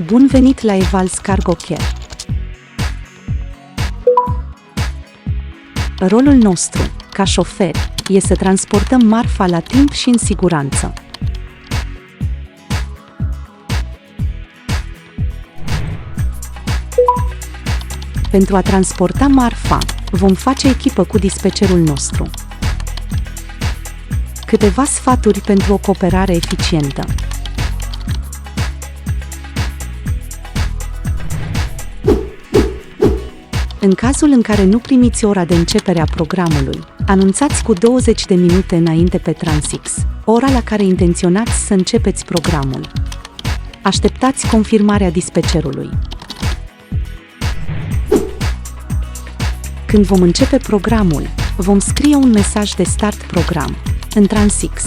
Bun venit la Evals Cargo Care! Rolul nostru, ca șoferi, e să transportăm marfa la timp și în siguranță. Pentru a transporta marfa, vom face echipă cu dispecerul nostru. Câteva sfaturi pentru o cooperare eficientă. În cazul în care nu primiți ora de începere a programului, anunțați cu 20 de minute înainte pe Transix ora la care intenționați să începeți programul. Așteptați confirmarea dispecerului. Când vom începe programul, vom scrie un mesaj de start program în Transix.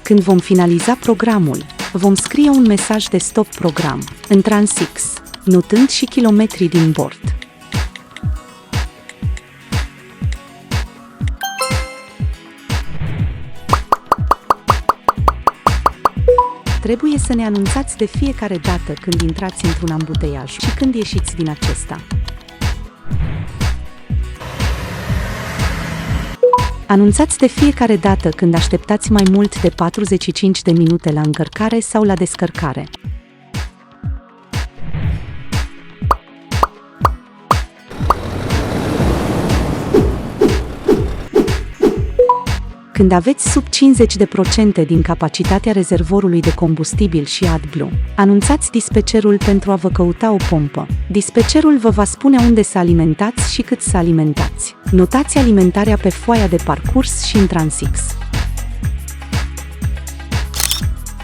Când vom finaliza programul, vom scrie un mesaj de stop program în Transix, notând și kilometrii din bord. Trebuie să ne anunțați de fiecare dată când intrați într-un ambuteiaj și când ieșiți din acesta. Anunțați de fiecare dată când așteptați mai mult de 45 de minute la încărcare sau la descărcare. Când aveți sub 50% din capacitatea rezervorului de combustibil și AdBlue, anunțați dispecerul pentru a vă căuta o pompă. Dispecerul vă va spune unde să alimentați și cât să alimentați. Notați alimentarea pe foaia de parcurs și în Transix.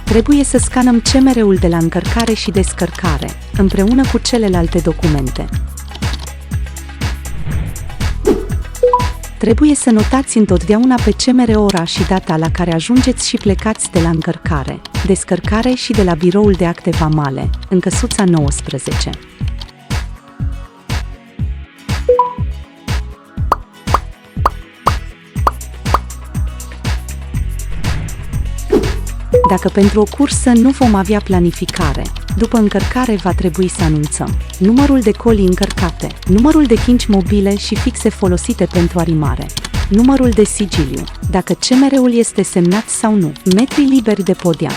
Trebuie să scanăm CMR-ul de la încărcare și descărcare, împreună cu celelalte documente. Trebuie să notați întotdeauna pe CMR ora și data la care ajungeți și plecați de la încărcare, descărcare și de la biroul de acte vamale, în căsuța 19. Dacă pentru o cursă nu vom avea planificare, după încărcare va trebui să anunțăm numărul de coli încărcate, numărul de chinci mobile și fixe folosite pentru arimare, numărul de sigiliu, dacă CMR-ul este semnat sau nu, metri liberi de podea.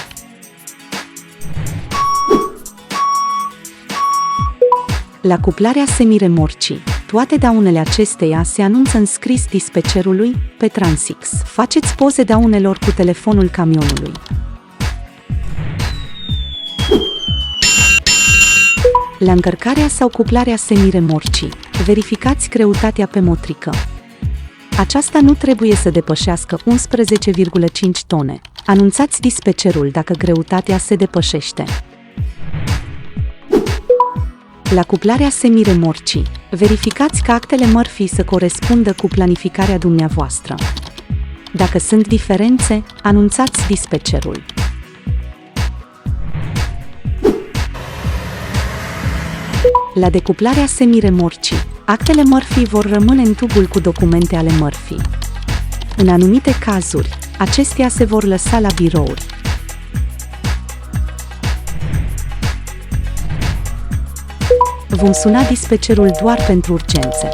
La cuplarea semiremorcii, toate daunele acesteia se anunță în scris dispecerului pe Transix. Faceți poze daunelor cu telefonul camionului. La încărcarea sau cuplarea semiremorcii, verificați greutatea pe motrică. Aceasta nu trebuie să depășească 11,5 tone. Anunțați dispecerul dacă greutatea se depășește. La cuplarea semiremorcii, verificați că actele Murphy să corespundă cu planificarea dumneavoastră. Dacă sunt diferențe, anunțați dispecerul. La decuplarea semiremorcii, actele Murphy vor rămâne în tubul cu documente ale Murphy. În anumite cazuri, acestea se vor lăsa la birouri. Vom suna dispecerul doar pentru urgențe.